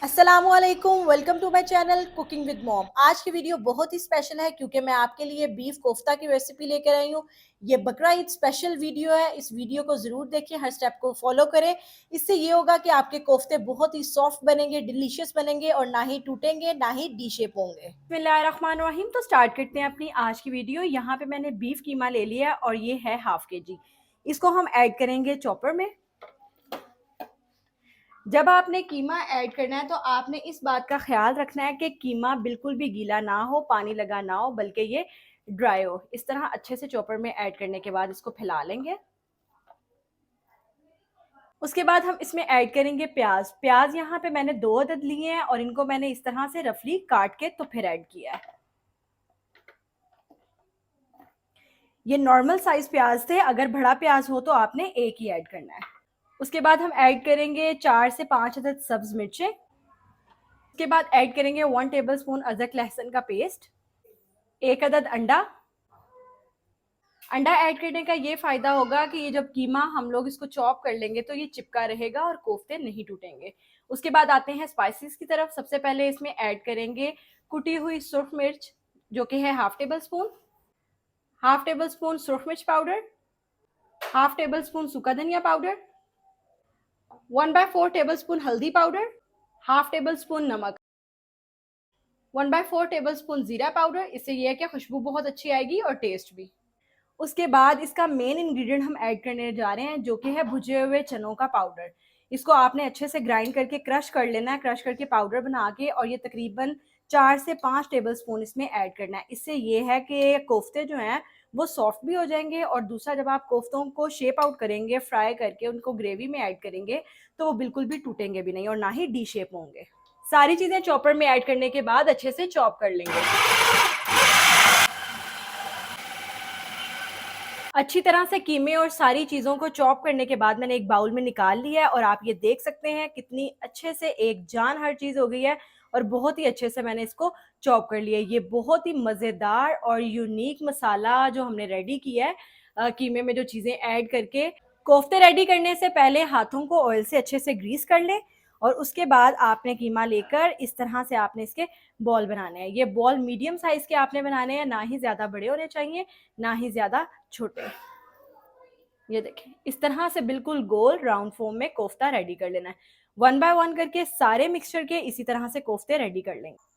अस्सलामुअलैकुम, welcome to my channel cooking with mom. आज की वीडियो बहुत ही स्पेशल है क्योंकि मैं आपके लिए बीफ कोफ्ता की रेसिपी लेकर आई हूँ। ये बकरा ईद स्पेशल वीडियो है। इस वीडियो को ज़रूर देखें, हर स्टेप को फॉलो करें। इससे ये होगा कि आपके कोफ्ते बहुत ही सॉफ्ट बनेंगे, डिलीशियस बनेंगे और ना ही टूटेंगे, ना ही डी शेप होंगे। बिस्मिल्लाहिर्रहमानिर्रहीम। तो स्टार्ट करते हैं अपनी आज की वीडियो। यहाँ पे मैंने बीफ कीमा ले लिया है और ये है हाफ के जी। इसको हम ऐड करेंगे चॉपर में। जब आपने कीमा ऐड करना है तो आपने इस बात का ख्याल रखना है कि कीमा बिल्कुल भी गीला ना हो, पानी लगा ना हो, बल्कि ये ड्राई हो। इस तरह अच्छे से चॉपर में ऐड करने के बाद इसको फैला लेंगे। उसके बाद हम इसमें ऐड करेंगे प्याज। प्याज यहाँ पे मैंने 2 अदद लिए हैं और इनको मैंने इस तरह से रफली काट के तो फिर ऐड किया है। ये नॉर्मल साइज प्याज थे, अगर बड़ा प्याज हो तो आपने एक ही ऐड करना है। उसके बाद हम ऐड करेंगे 4 से 5 अदद सब्ज मिर्चें। उसके बाद ऐड करेंगे 1 टेबलस्पून अदरक लहसुन का पेस्ट, 1 अदद अंडा। अंडा ऐड करने का ये फ़ायदा होगा कि ये जब कीमा हम लोग इसको चॉप कर लेंगे तो ये चिपका रहेगा और कोफ्ते नहीं टूटेंगे। उसके बाद आते हैं स्पाइसेस की तरफ। सबसे पहले इसमें ऐड करेंगे कुटी हुई सुरख मिर्च, जो कि है हाफ टेबल स्पून सुरख मिर्च पाउडर, हाफ टेबल स्पून सूखा धनिया पाउडर, 1/4 टेबल स्पून हल्दी पाउडर, हाफ टेबल स्पून नमक, 1/4 टेबल स्पून जीरा पाउडर। इससे यह है कि खुशबू बहुत अच्छी आएगी और टेस्ट भी। उसके बाद इसका मेन इंग्रेडिएंट हम ऐड करने जा रहे हैं, जो कि है भुजे हुए चनों का पाउडर। इसको आपने अच्छे से ग्राइंड करके क्रश कर लेना है, क्रश करके पाउडर बना के, और ये तकरीबन 4 से 5 टेबल स्पून इसमें ऐड करना है। इससे ये है कि कोफ्ते जो हैं वो सॉफ्ट भी हो जाएंगे, और दूसरा जब आप कोफ्तों को शेप आउट करेंगे, फ्राई करके उनको ग्रेवी में ऐड करेंगे, तो वो बिल्कुल भी टूटेंगे भी नहीं और ना ही डी शेप होंगे। सारी चीज़ें चॉपर में ऐड करने के बाद अच्छे से चॉप कर लेंगे। अच्छी तरह से कीमे और सारी चीज़ों को चॉप करने के बाद मैंने एक बाउल में निकाल लिया है, और आप ये देख सकते हैं कितनी अच्छे से एक जान हर चीज़ हो गई है, और बहुत ही अच्छे से मैंने इसको चॉप कर लिया है। ये बहुत ही मज़ेदार और यूनिक मसाला जो हमने रेडी किया है कीमे में जो चीज़ें ऐड करके। कोफ्ते रेडी करने से पहले हाथों को ऑयल से अच्छे से ग्रीस कर लें, और उसके बाद आपने कीमा लेकर इस तरह से आपने इसके बॉल बनाने हैं। ये बॉल मीडियम साइज़ के आपने बनाने हैं, ना ही ज़्यादा बड़े होने चाहिए, ना ही ज़्यादा छोटे। ये देखें, इस तरह से बिल्कुल गोल राउंड फॉर्म में कोफ्ता रेडी कर लेना है। 1 बाय 1 करके सारे मिक्सचर के इसी तरह से कोफ्ते रेडी कर लेंगे।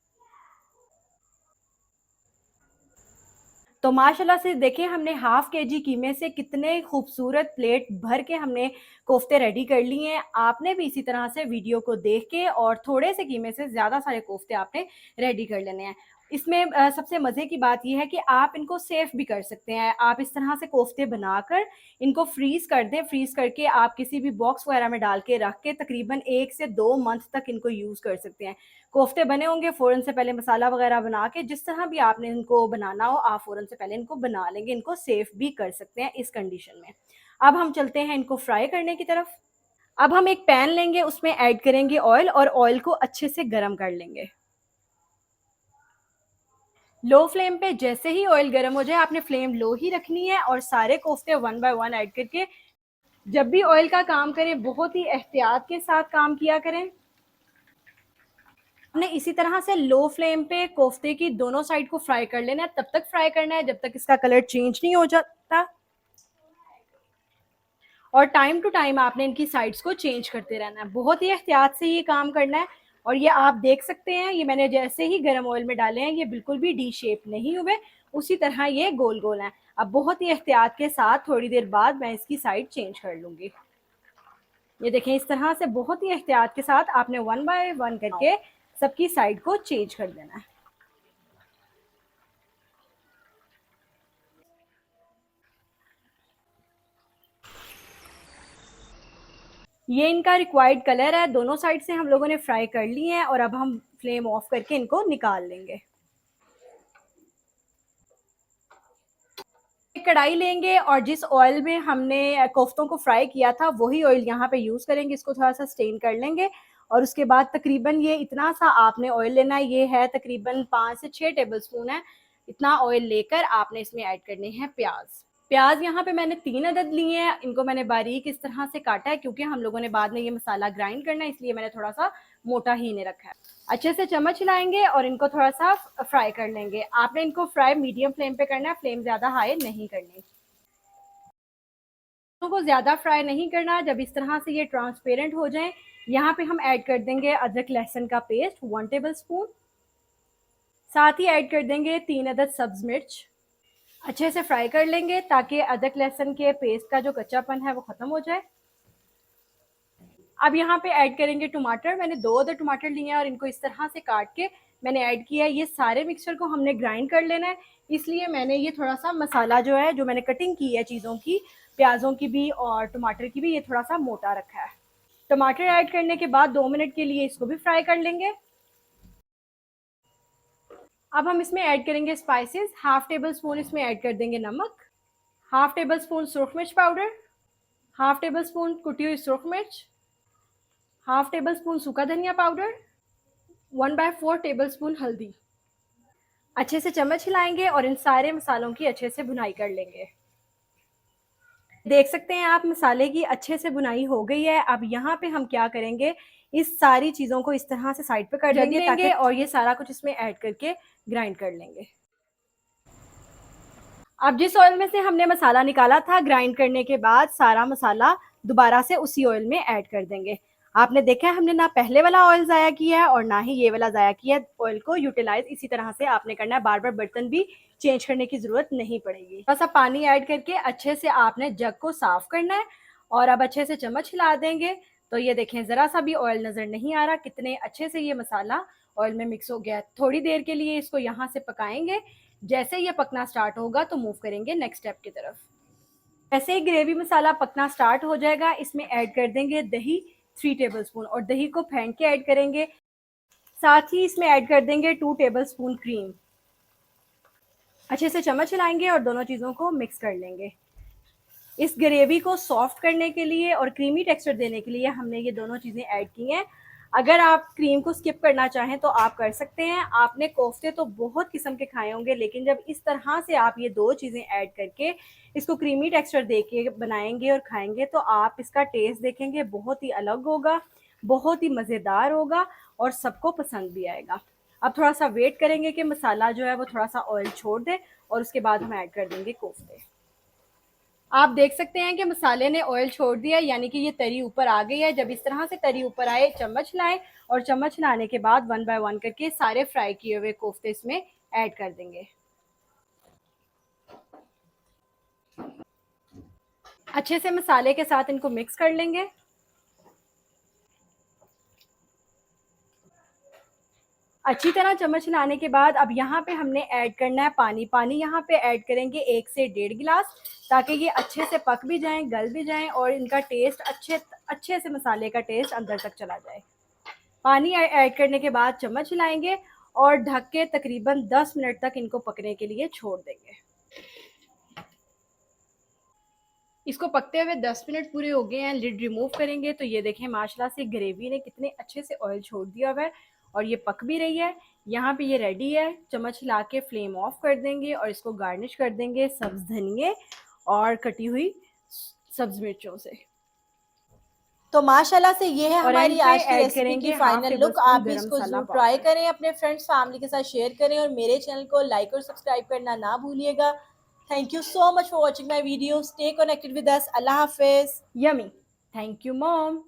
तो माशाल्लाह से देखिए, हमने हाफ के जी कीमे से कितने खूबसूरत प्लेट भर के हमने कोफ्ते रेडी कर लिए हैं। आपने भी इसी तरह से वीडियो को देख के और थोड़े से कीमे से ज़्यादा सारे कोफ्ते आपने रेडी कर लेने हैं। इसमें सबसे मज़े की बात यह है कि आप इनको सेव भी कर सकते हैं। आप इस तरह से कोफ्ते बनाकर इनको फ्रीज़ कर दें। फ्रीज़ करके आप किसी भी बॉक्स वगैरह में डाल के रख के तकरीबन 1 से 2 मंथ तक इनको यूज़ कर सकते हैं। कोफ्ते बने होंगे, फ़ौरन से पहले मसाला वगैरह बना के, जिस तरह भी आपने इनको बनाना हो, आप फ़ौरन से पहले इनको बना लेंगे। इनको सेव भी कर सकते हैं इस कंडीशन में। अब हम चलते हैं इनको फ्राई करने की तरफ। अब हम एक पैन लेंगे, उसमें ऐड करेंगे ऑयल, और ऑयल को अच्छे से गरम कर लेंगे। लो फ्लेम पे जैसे ही ऑयल गरम हो जाए, आपने फ्लेम लो ही रखनी है, और सारे कोफ्ते 1 बाय 1 ऐड करके, जब भी ऑयल का काम करें बहुत ही एहतियात के साथ काम किया करें। हमने इसी तरह से लो फ्लेम पे कोफ्ते की दोनों साइड को फ्राई कर लेना है। तब तक फ्राई करना है जब तक इसका कलर चेंज नहीं हो जाता, और टाइम टू टाइम आपने इनकी साइड्स को चेंज करते रहना है। बहुत ही एहतियात से ये काम करना है। और ये आप देख सकते हैं, ये मैंने जैसे ही गर्म ऑयल में डाले हैं, ये बिल्कुल भी डी शेप नहीं हुए, उसी तरह ये गोल गोल हैं। अब बहुत ही एहतियात के साथ थोड़ी देर बाद मैं इसकी साइड चेंज कर लूँगी। ये देखें, इस तरह से बहुत ही एहतियात के साथ आपने 1 बाय 1 करके सबकी साइड को चेंज कर देना है। ये इनका रिक्वायर्ड कलर है। दोनों साइड से हम लोगों ने फ्राई कर लिए हैं, और अब हम फ्लेम ऑफ करके इनको निकाल लेंगे। कढ़ाई लेंगे, और जिस ऑयल में हमने कोफ्तों को फ्राई किया था वही ऑयल यहाँ पे यूज़ करेंगे। इसको थोड़ा सा स्टेन कर लेंगे, और उसके बाद तकरीबन ये इतना सा आपने ऑयल लेना है। ये है तकरीबन 5 से 6 टेबल स्पून है। इतना ऑयल लेकर आपने इसमें ऐड करने हैं प्याज। प्याज यहाँ पे मैंने 3 अदद लिए हैं। इनको मैंने बारीक इस तरह से काटा है, क्योंकि हम लोगों ने बाद में ये मसाला ग्राइंड करना है, इसलिए मैंने थोड़ा सा मोटा ही इन्हें रखा है। अच्छे से चम्मच हिलाएंगे और इनको थोड़ा सा फ्राई कर लेंगे। आपने इनको फ्राई मीडियम फ्लेम पे करना है, फ्लेम ज़्यादा हाई नहीं करनी। को ज़्यादा फ्राई नहीं करना। जब इस तरह से ये ट्रांसपेरेंट हो जाएं, यहाँ पे हम ऐड कर देंगे अदरक लहसुन का पेस्ट 1 टेबल स्पून। साथ ही ऐड कर देंगे 3 अदद सब्ज मिर्च। अच्छे से फ्राई कर लेंगे ताकि अदरक लहसुन के पेस्ट का जो कच्चापन है वो ख़त्म हो जाए। अब यहाँ पे ऐड करेंगे टमाटर। मैंने 2 अदर टमाटर लिए हैं और इनको इस तरह से काट के मैंने ऐड किया है। ये सारे मिक्सचर को हमने ग्राइंड कर लेना है, इसलिए मैंने ये थोड़ा सा मसाला जो है, जो मैंने कटिंग की है चीज़ों की, प्याज़ों की भी और टमाटर की भी, ये थोड़ा सा मोटा रखा है। टमाटर ऐड करने के बाद 2 मिनट के लिए इसको भी फ्राई कर लेंगे। अब हम इसमें ऐड करेंगे स्पाइसेस। 1/2 टेबल स्पून इसमें ऐड कर देंगे नमक, 1/2 टेबल स्पून सुरख मिर्च पाउडर, 1/2 टेबल स्पून कुटी हुई सुरख मिर्च, 1/2 टेबल स्पून सूखा धनिया पाउडर, 1/4 टेबल स्पून हल्दी। अच्छे से चम्मच हिलाएंगे और इन सारे मसालों की अच्छे से भुनाई कर लेंगे। देख सकते हैं आप मसाले की अच्छे से भुनाई हो गई है। अब यहाँ पे हम क्या करेंगे, इस सारी चीज़ों को इस तरह से साइड पे कर देंगे और ये सारा कुछ इसमें ऐड करके ग्राइंड कर लेंगे। अब जिस ऑयल में से हमने मसाला निकाला था ग्राइंड करने के बाद, सारा मसाला दोबारा से उसी ऑयल में ऐड कर देंगे। आपने देखा है हमने ना पहले वाला ऑयल ज़ाया किया है और ना ही ये वाला ज़ाया किया है। ऑयल को यूटिलाइज इसी तरह से आपने करना है, बार बार बर्तन भी चेंज करने की ज़रूरत नहीं पड़ेगी। बस अब पानी ऐड करके अच्छे से आपने जग को साफ़ करना है और अब अच्छे से चम्मच हिला देंगे। तो ये देखें, ज़रा सा भी ऑयल नज़र नहीं आ रहा, कितने अच्छे से ये मसाला ऑयल में मिक्स हो गया है। थोड़ी देर के लिए इसको यहाँ से पकाएंगे। जैसे ये पकना स्टार्ट होगा तो मूव करेंगे नेक्स्ट स्टेप की तरफ। ऐसे ही ग्रेवी मसाला पकना स्टार्ट हो जाएगा, इसमें ऐड कर देंगे दही 3 टेबल स्पून और दही को फेंट के ऐड करेंगे। साथ ही इसमें ऐड कर देंगे 2 टेबल स्पून क्रीम। अच्छे से चम्मच हिलाएंगे और दोनों चीज़ों को मिक्स कर लेंगे। इस ग्रेवी को सॉफ्ट करने के लिए और क्रीमी टेक्सचर देने के लिए हमने ये दोनों चीज़ें ऐड की हैं। अगर आप क्रीम को स्किप करना चाहें तो आप कर सकते हैं। आपने कोफ्ते तो बहुत किस्म के खाए होंगे, लेकिन जब इस तरह से आप ये 2 चीज़ें ऐड करके इसको क्रीमी टेक्सचर दे के बनाएंगे और खाएंगे तो आप इसका टेस्ट देखेंगे, बहुत ही अलग होगा, बहुत ही मज़ेदार होगा और सबको पसंद भी आएगा। अब थोड़ा सा वेट करेंगे कि मसाला जो है वो थोड़ा सा ऑयल छोड़ दे और उसके बाद हम ऐड कर देंगे कोफ्ते। आप देख सकते हैं कि मसाले ने ऑयल छोड़ दिया, यानी कि ये तरी ऊपर आ गई है। जब इस तरह से तरी ऊपर आए, चम्मच हिलाएं और चम्मच हिलाने के बाद 1 बाय 1 करके सारे फ्राई किए हुए कोफ्ते इसमें ऐड कर देंगे। अच्छे से मसाले के साथ इनको मिक्स कर लेंगे। अच्छी तरह चम्मच हिलाने के बाद अब यहाँ पे हमने ऐड करना है पानी। पानी यहाँ पे ऐड करेंगे 1 से 1.5 गिलास, ताकि ये अच्छे से पक भी जाएं, गल भी जाएं और इनका टेस्ट अच्छे से मसाले का टेस्ट अंदर तक चला जाए। पानी ऐड करने के बाद चम्मच हिलाएंगे और ढक के तकरीबन 10 मिनट तक इनको पकने के लिए छोड़ देंगे। इसको पकते हुए 10 मिनट पूरे हो गए हैं। लिड रिमूव करेंगे तो ये देखें माशाल्लाह से ग्रेवी ने कितने अच्छे से ऑयल छोड़ दिया हुआ है और ये पक भी रही है। यहाँ पे ये रेडी है। चम्मच हिला के फ्लेम ऑफ कर देंगे और इसको गार्निश कर देंगे सब्ज धनिए और कटी हुई सब्ज मिर्चों से। तो माशाल्लाह से ये है और हमारी एंड पे आज की ऐड रेसिपी की करेंगे 1/2 फाइनल टेबल लुक। स्पून आप भी गरम इसको मसाला जरूर ट्राई पाउडर। करें, अपने फ्रेंड्स फैमिली के साथ शेयर करें और मेरे चैनल को लाइक और सब्सक्राइब करना ना भूलिएगा। Thank you so much for watching my video. Stay connected with us. Allah Hafiz. Yummy. Thank you mom.